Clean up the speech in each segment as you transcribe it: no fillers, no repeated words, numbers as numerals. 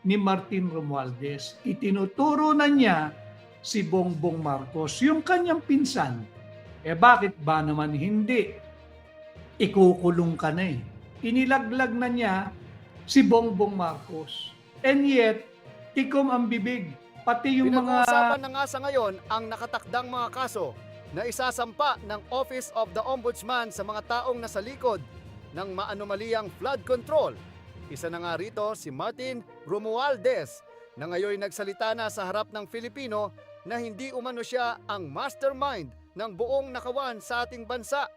ni Martin Romualdez. Itinuturo na niya si Bongbong Marcos, yung kanyang pinsan. Bakit ba naman hindi? Ikukulong ka na eh. Inilaglag na niya si Bongbong Marcos. And yet, tikom ang bibig. Pati yung Pinag-uusapan na nga sa ngayon ang nakatakdang mga kaso na isasampa ng Office of the Ombudsman sa mga taong nasa likod ng maanomaliyang flood control. Isa na nga rito si Martin Romualdez na ngayon nagsalita na sa harap ng Filipino na hindi umano siya ang mastermind ng buong nakawan sa ating bansa.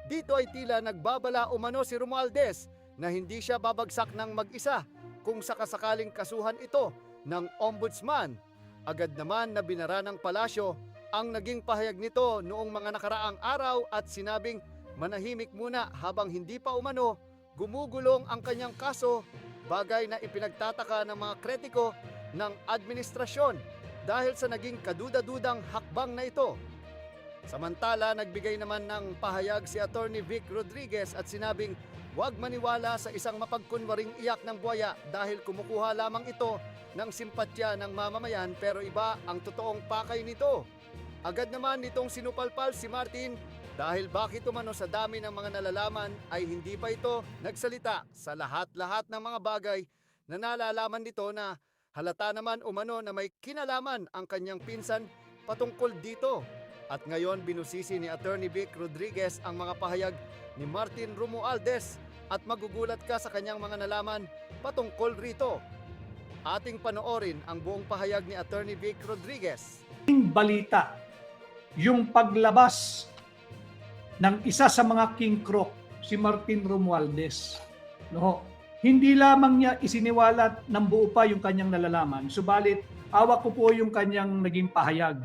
Dito ay tila nagbabala umano si Romualdez na hindi siya babagsak ng mag-isa kung sakasakaling kasuhan ito ng ombudsman. Agad naman na binara ng palasyo ang naging pahayag nito noong mga nakaraang araw at sinabing manahimik muna habang hindi pa umano gumugulong ang kanyang kaso, bagay na ipinagtataka ng mga kritiko ng administrasyon dahil sa naging kaduda-dudang hakbang na ito. Samantala, nagbigay naman ng pahayag si Attorney Vic Rodriguez at sinabing huwag maniwala sa isang mapagkunwaring iyak ng buhaya dahil kumukuha lamang ito ng simpatya ng mamamayan pero iba ang totoong pakay nito. Agad naman nitong sinupalpal si Martin dahil bakit umano sa dami ng mga nalalaman ay hindi pa ito nagsalita sa lahat-lahat ng mga bagay na nalalaman nito na halata naman umano na may kinalaman ang kanyang pinsan patungkol dito. At ngayon binusisi ni Attorney Vic Rodriguez ang mga pahayag ni Martin Romualdez at magugulat ka sa kanyang mga nalaman patungkol rito. Ating panoorin ang buong pahayag ni Attorney Vic Rodriguez. balita, yung paglabas ng isa sa mga king croc, si Martin Romualdez. No? Hindi lamang niya isiniwalat ng buo pa yung kanyang nalalaman, subalit hawak ko po yung kanyang naging pahayag.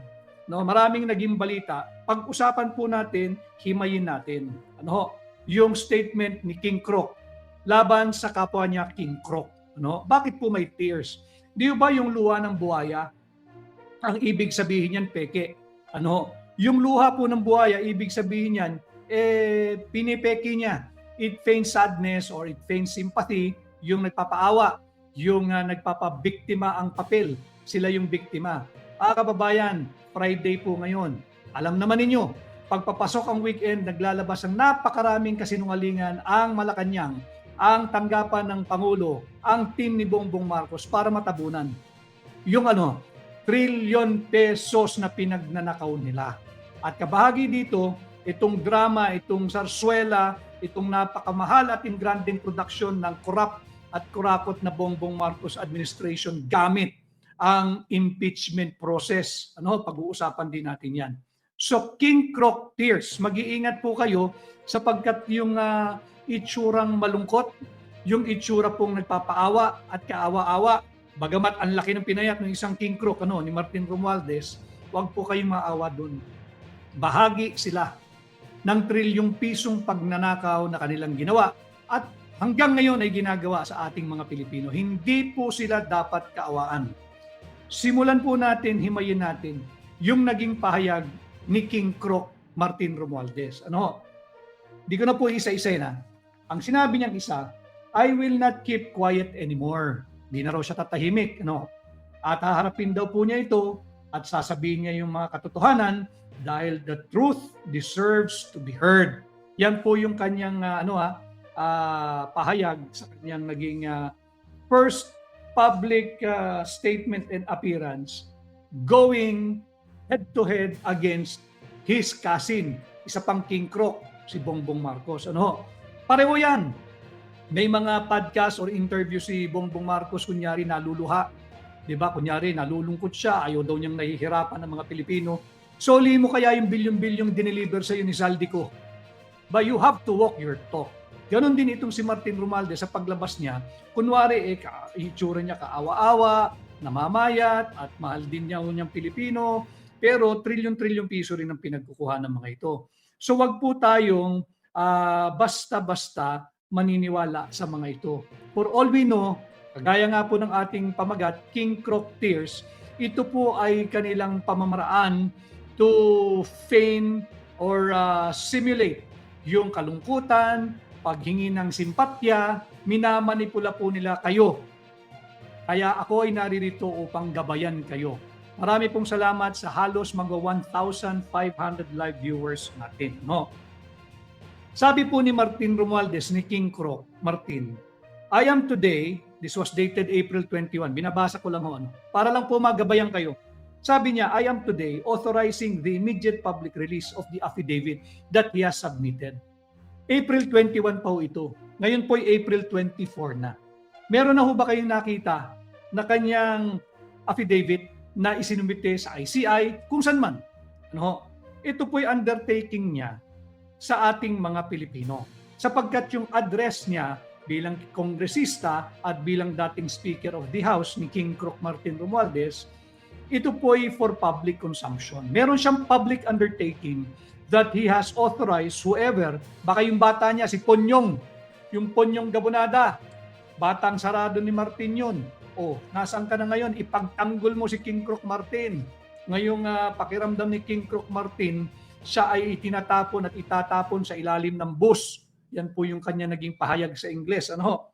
No, maraming naging balita. Pag-usapan po natin, himayin natin. Ano, yung statement ni King Croc laban sa kapwa niya King Croc. Ano, bakit po may tears? Di ba yung luha ng buhaya? Ang ibig sabihin niyan peke. Ano, yung luha po ng buhaya, ibig sabihin niyan pinipeke niya. It feigns sadness or it feigns sympathy, yung nagpapaawa, yung nagpapabiktima ang papel. Sila yung biktima. Kababayan, Friday po ngayon. Alam naman ninyo, pagpapasok ang weekend, naglalabas ang napakaraming kasinungalingan ang Malacanang, ang tanggapan ng Pangulo, ang team ni Bongbong Marcos para matabunan. Yung trilyon pesos na pinagnanakaw nila. At kabahagi dito, itong drama, itong sarswela, itong napakamahal at ingranding production ng corrupt at kurakot na Bongbong Marcos administration gamit ang impeachment process. Pag-uusapan din natin yan. So, King Croc tears, mag-iingat po kayo sapagkat yung itsurang malungkot, yung itsura pong nagpapaawa at kaawa-awa, bagamat ang laki ng pinayat ng isang King Croc, ni Martin Romualdez, huwag po kayong maawa doon. Bahagi sila ng trilyong pisong pagnanakaw na kanilang ginawa at hanggang ngayon ay ginagawa sa ating mga Pilipino. Hindi po sila dapat kaawaan. Simulan po natin, himayin natin yung naging pahayag ni King Croc Martin Romualdez. Di ko na po isa-isa na. Ang sinabi niyang isa, I will not keep quiet anymore. Di na raw siya tatahimik. At haharapin daw po niya ito at sasabihin niya yung mga katotohanan dahil the truth deserves to be heard. Yan po yung kanyang pahayag sa kanyang naging first public statement and appearance going head-to-head against his cousin, isa pang King Croc, si Bongbong Marcos. Pareho yan. May mga podcast or interview si Bongbong Marcos, kunyari naluluha. Diba? Kunyari nalulungkot siya, ayaw daw niyang nahihirapan ng mga Pilipino. Soli mo kaya yung bilyon-bilyong dineliver sa iyo ni Zaldico. But you have to walk your talk. Ganon din itong si Martin Romualdez sa paglabas niya. Kunwari, itsura niya kaawa-awa, namamayat, at mahal din niya unyang Pilipino. Pero trilyon-trilyon piso rin ang pinagkukuha ng mga ito. So wag po tayong basta-basta maniniwala sa mga ito. For all we know, kagaya nga po ng ating pamagat, King Croc tears, ito po ay kanilang pamamaraan to feign or simulate yung kalungkutan, paghingi ng simpatya, minamanipula po nila kayo Kaya ako ay naririto upang gabayan kayo. Marami pong salamat sa halos mga 1,500 live viewers natin. No? Sabi po ni Martin Romualdez, ni King Croc, Martin, I am today, this was dated April 21, binabasa ko lang ho, para lang po magabayan kayo. Sabi niya, I am today authorizing the immediate public release of the affidavit that he has submitted. April 21 pa ho ito. Ngayon po ay April 24 na. Meron na ho ba kayong nakita na kanyang affidavit na isinumite sa ICI kung saan man? Ano? Ito po ay undertaking niya sa ating mga Pilipino. Sapagkat yung address niya bilang kongresista at bilang dating Speaker of the House ni King Croc Martin Romualdez, ito po ay for public consumption. Meron siyang public undertaking that he has authorized whoever, baka yung bata niya, si Ponyong, yung Ponyong Gabonada, batang sarado ni Martin yun. O, nasaan ka na ngayon? Ipagtanggol mo si King Croc Martin. Ngayong pakiramdam ni King Croc Martin, siya ay itinatapon at itatapon sa ilalim ng bus. Yan po yung kanya naging pahayag sa Ingles. Ano?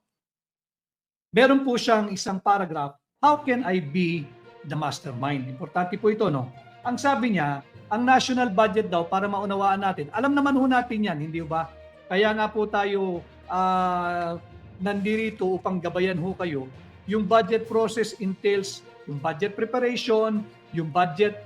Meron po siyang isang paragraph, how can I be the mastermind? Importante po ito, no? Ang sabi niya, ang national budget daw, para maunawaan natin, alam naman ho natin yan, hindi ba? Kaya nga po tayo nandirito upang gabayan ho kayo. Yung budget process entails yung budget preparation, yung budget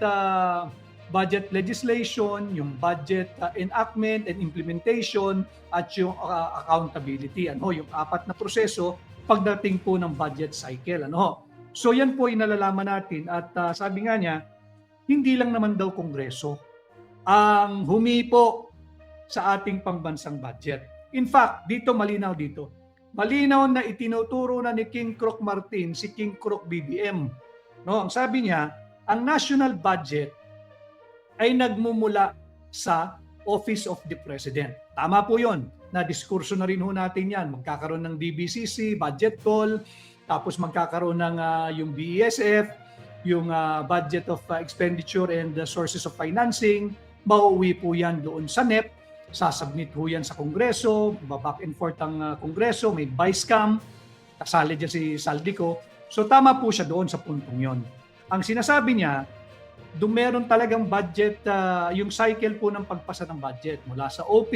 legislation, yung budget enactment and implementation, at yung accountability. Ano, yung 4 na proseso pagdating po ng budget cycle. Ano? So yan po inalalaman natin at sabi nga niya, hindi lang naman daw Kongreso ang humipo sa ating pambansang budget. In fact, dito malinaw dito. Malinaw na itinuturo na ni King Croc Martin si King Croc BBM. No, ang sabi niya, ang national budget ay nagmumula sa Office of the President. Tama po yun. Na-diskurso na rin ho natin yan. Magkakaroon ng DBCC, budget call, tapos magkakaroon ng yung BESF, yung budget of expenditure and sources of financing. Mauwi po yan doon sa NEP. Sasubmit ho yan sa Kongreso, back and forth ang Kongreso, may vice-cam, kasali dyan si Saldico. So tama po siya doon sa puntong yon. Ang sinasabi niya, doon meron talagang budget, yung cycle po ng pagpasa ng budget mula sa OP,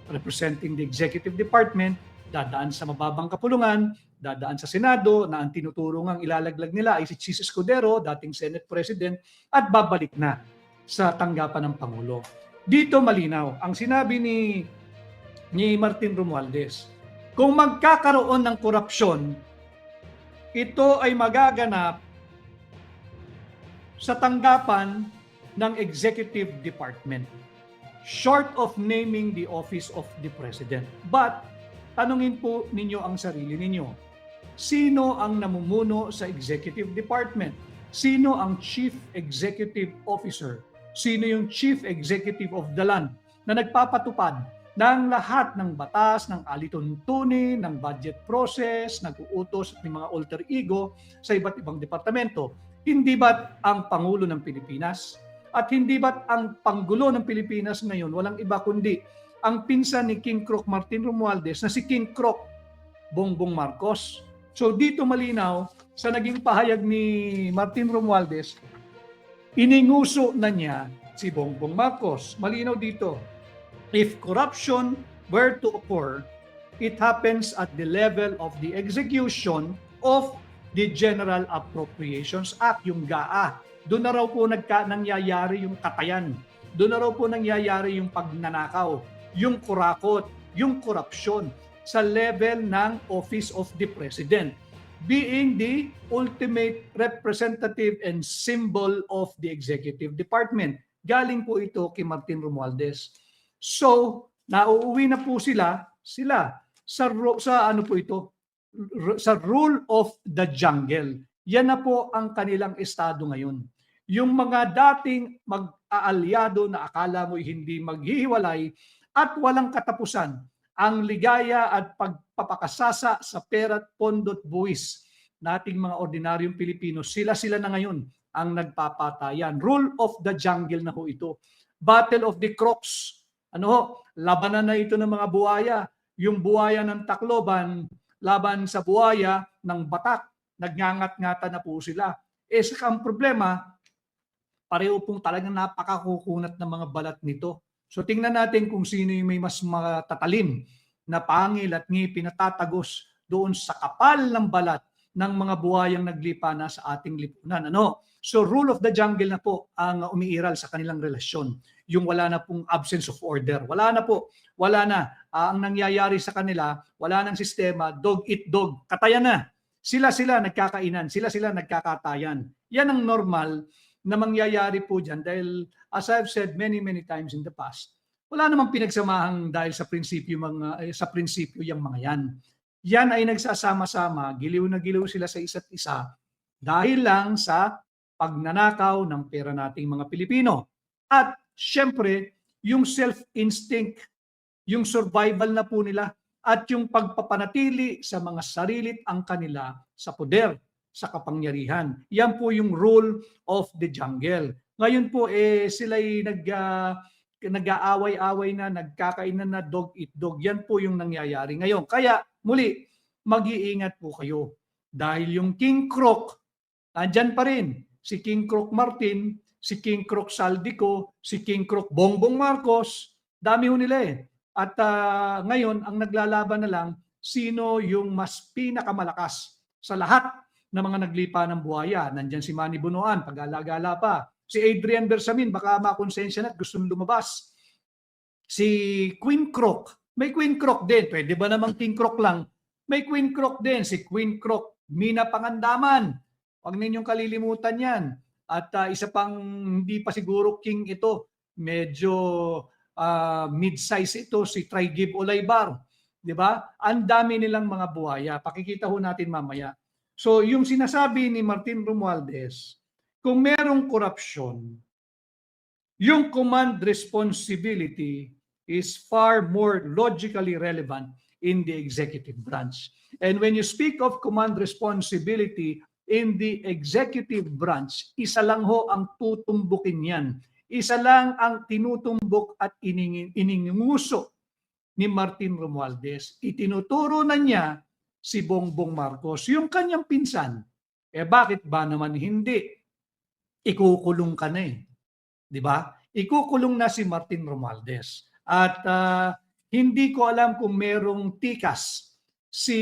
representing the Executive Department, dadaan sa mababang kapulungan, dadaan sa Senado, na ang tinuturo ngang ilalaglag nila ay si Chis Escudero, dating Senate President, at babalik na sa tanggapan ng Pangulo. Dito malinaw, ang sinabi ni Martin Romualdez, kung magkakaroon ng korupsyon, ito ay magaganap sa tanggapan ng Executive Department, short of naming the Office of the President. But, tanungin po ninyo ang sarili ninyo. Sino ang namumuno sa Executive Department? Sino ang Chief Executive Officer? Sino yung Chief Executive of the Land na nagpapatupad ng lahat ng batas, ng alituntunin, ng budget process, nag-uutos ng mga alter ego sa iba't ibang departamento? Hindi ba't ang Pangulo ng Pilipinas? At hindi ba't ang Panggulo ng Pilipinas ngayon walang iba kundi ang pinsan ni King Croc Martin Romualdez na si King Croc Bongbong Marcos? So dito malinaw sa naging pahayag ni Martin Romualdez, ininguso na niya si Bongbong Marcos. Malinaw dito, if corruption were to occur, it happens at the level of the execution of the General Appropriations Act, yung GAA. Doon na raw po nangyayari yung katayan. Doon na raw po nangyayari yung pagnanakaw, yung kurakot, yung korupsyon sa level ng Office of the President, being the ultimate representative and symbol of the Executive Department. Galing po ito kay Martin Romualdez. So, nauuwi na po sila sa ano po ito? Sa rule of the jungle. Yan na po ang kanilang estado ngayon. Yung mga dating mag-aalyado na akala mo hindi maghihiwalay at walang katapusan, ang ligaya at pagpapakasasa sa pera't pondot buwis nating mga ordinaryong Pilipino, sila na ngayon ang nagpapatayan. Rule of the jungle na ho ito. Battle of the Crocs. Ano ho? Labanan na ito ng mga buhaya. Yung buhaya ng Tacloban, laban sa buhaya ng Batak. nagngangat-ngata na po sila. Saka ang problema, pareho pong talagang napakakukunat ng mga balat nito. So tingnan natin kung sino yung may mas matatalim na pangil at ngipin na tatagos doon sa kapal ng balat ng mga buhayang naglipa na sa ating lipunan. So rule of the jungle na po ang umiiral sa kanilang relasyon. Yung wala na pong absence of order. Wala na po. Wala na. Ang nangyayari sa kanila, wala nang sistema, dog eat dog. Katayan na. Sila nagkakainan. Sila nagkakatayan. Yan ang normal na mangyayari po dyan dahil as I've said many times in the past, wala namang pinagsamahang dahil sa prinsipyo yung mga yan. Yan ay nagsasama-sama, giliw na giliw sila sa isa't isa dahil lang sa pagnanakaw ng pera nating mga Pilipino. At syempre, yung self-instinct, yung survival na po nila at yung pagpapanatili sa mga sarilit ang kanila sa poder, sa kapangyarihan. Yan po yung rule of the jungle. Ngayon po sila'y nag-aaway-away na, nagkakainan na, dog eat dog. Yan po yung nangyayari ngayon. Kaya muli, mag-iingat po kayo. Dahil yung King Croc, andyan pa rin. Si King Croc Martin, si King Croc Saldico, si King Croc Bongbong Marcos, dami ho nila At ngayon, ang naglalaban na lang, sino yung mas pinakamalakas sa lahat ng mga naglipa ng buhaya. Nandyan si Manny Bunuan, pag-alagala pa. Si Adrian Bersamin, baka makonsensya na at gustong lumabas. Si Queen Croc, may Queen Croc din. Pwede ba namang King Croc lang? May Queen Croc din. Si Queen Croc, Mina Pangandaman. Huwag ninyong kalilimutan yan. At isa pang hindi pa siguro king ito. Medyo mid-size ito, si Trigib Olaybar. Di ba? Ang dami nilang mga buhaya. Pakikita ho natin mamaya. So yung sinasabi ni Martin Romualdez, kung merong korupsyon, yung command responsibility is far more logically relevant in the executive branch. And when you speak of command responsibility in the executive branch, isa lang ho ang tutumbukin yan. Isa lang ang tinutumbok at ininguso ni Martin Romualdez. Itinuturo na niya si Bongbong Marcos, yung kanyang pinsan. Bakit ba naman hindi? Ikukulong ka na Di ba? Ikukulong na si Martin Romualdez. At hindi ko alam kung merong tikas si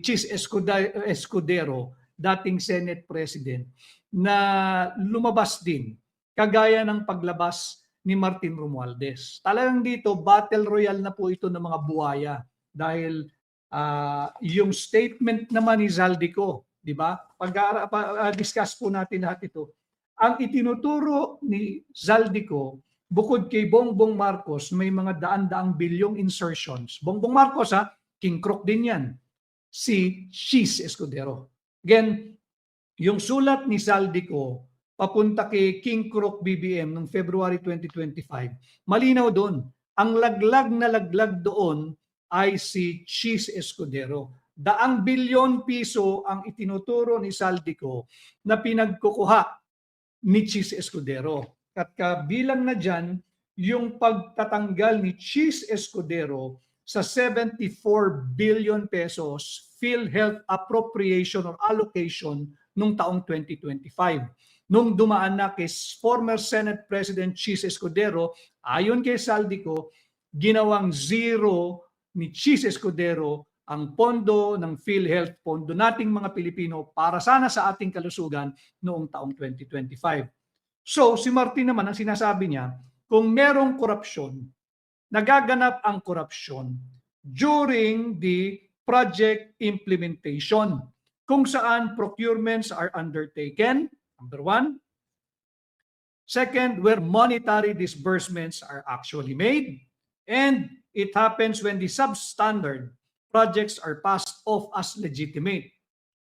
Chis Escudero, dating Senate President, na lumabas din kagaya ng paglabas ni Martin Romualdez. Talagang dito, battle royale na po ito ng mga buhaya dahil yung statement naman ni Zaldico, di ba? Pag-discuss po natin lahat ito. Ang itinuturo ni Zaldico, bukod kay Bongbong Marcos, may mga daan-daang bilyong insertions. Bongbong Marcos, King Croc din yan. Si Chis Escudero. Again, yung sulat ni Zaldico, papunta kay King Croc BBM noong February 2025, malinaw doon. Ang laglag na laglag doon ay si Chis Escudero. 100 bilyon piso ang itinuturo ni Zaldico na pinagkukuha ni Chis Escudero. At kabilang na dyan yung pagtatanggal ni Chis Escudero sa 74 billion pesos PhilHealth appropriation or allocation noong taong 2025. Nung dumaan na kay former Senate President Chis Escudero, ayon kay Zaldico, ginawang zero ni Chis Escudero ang pondo ng PhilHealth, pondo nating mga Pilipino para sana sa ating kalusugan noong taong 2025. So si Martin naman, ang sinasabi niya, kung merong korupsyon, nagaganap ang korupsyon during the project implementation, kung saan procurements are undertaken, number one. Second, where monetary disbursements are actually made. And it happens when the substandard projects are passed off as legitimate,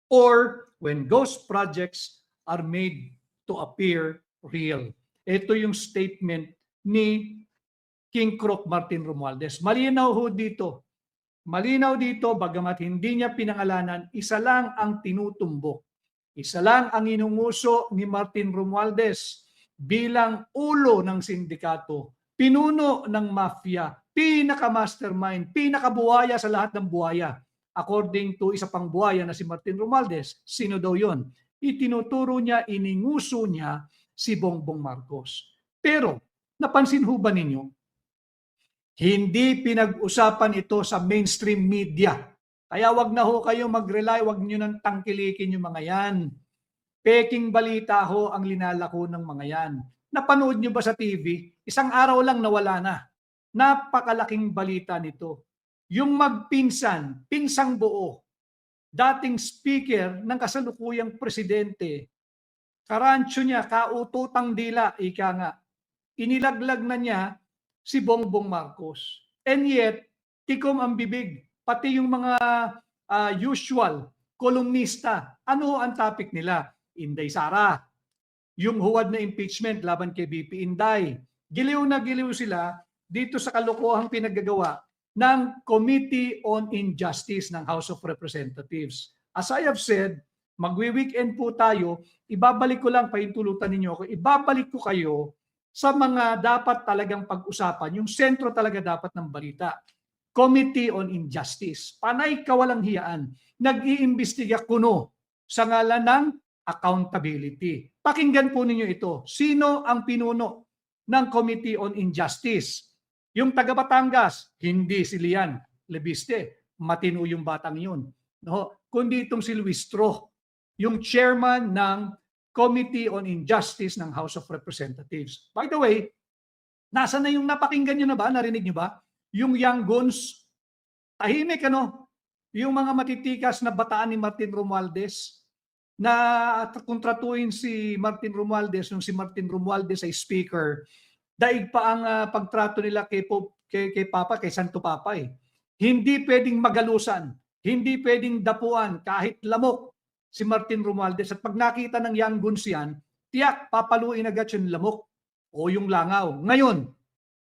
or when ghost projects are made to appear real. Ito yung statement ni King Croc Martin Romualdez. Malinaw ho dito. Malinaw dito, bagamat hindi niya pinangalanan, isa lang ang tinutumbok. Isa lang ang inunguso ni Martin Romualdez bilang ulo ng sindikato, pinuno ng mafia, pinaka-mastermind, pinaka-buhaya sa lahat ng buhaya. according to isa pang buhaya na si Martin Romualdez, sino daw yon? Itinuturo niya, ininguso niya si Bongbong Marcos. Pero, napansin ho ba ninyo, hindi pinag-usapan ito sa mainstream media. Kaya wag na ho kayo mag-rely, wag nyo nang tangkilikin yung mga yan. Peking balita ho ang linalako ng mga yan. Napanood nyo ba sa TV? Isang araw lang nawala na. Napakalaking balita nito. Yung magpinsan, pinsang buo, dating speaker ng kasalukuyang presidente, karancho niya, kaututang dila, ika nga, inilaglag na niya si Bongbong Marcos. And yet, tikom ang bibig, pati yung mga usual kolumnista. Ano ang topic nila? Inday Sara, yung huwad na impeachment laban kay BP Inday. Giliw na giliw sila dito sa kalokohang pinaggagawa ng Committee on Injustice ng House of Representatives. As I have said, magwi-weekend po tayo, ibabalik ko lang, pahintulutan ninyo ako, ibabalik ko kayo sa mga dapat talagang pag-usapan, yung sentro talaga dapat ng balita. Committee on Injustice. Panay kawalang hiyaan. Nag-iimbestiga kuno sa ngalan ng accountability. Pakinggan po ninyo ito. Sino ang pinuno ng Committee on Injustice? Yung taga Batangas, hindi si Lian Lebiste. Matino yung batang yun. No? Kundi itong si Luis Tro, yung chairman ng Committee on Injustice ng House of Representatives. By the way, nasa na yung napakinggan nyo na ba? Narinig nyo ba? Yung young guns, tahimik ano? Yung mga matitikas na bataan ni Martin Romualdez, na kontratuin si Martin Romualdez, yung si Martin Romualdez ay speaker, daig pa ang pagtrato nila kay Papa, kay Santo Papa eh. Hindi pwedeng magalusan, hindi pwedeng dapuan kahit lamok si Martin Romualdez. At pag nakita ng young guns yan, tiyak papaluin agad yung lamok o yung langaw. Ngayon,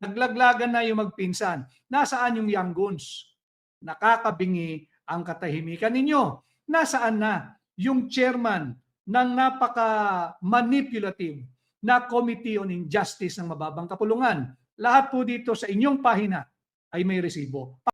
naglaglagan na yung magpinsan. Nasaan yung young guns? Nakakabingi ang katahimikan ninyo. Nasaan na yung chairman ng napaka-manipulative na Committee on Injustice ng mababang kapulungan? Lahat po dito sa inyong pahina ay may resibo.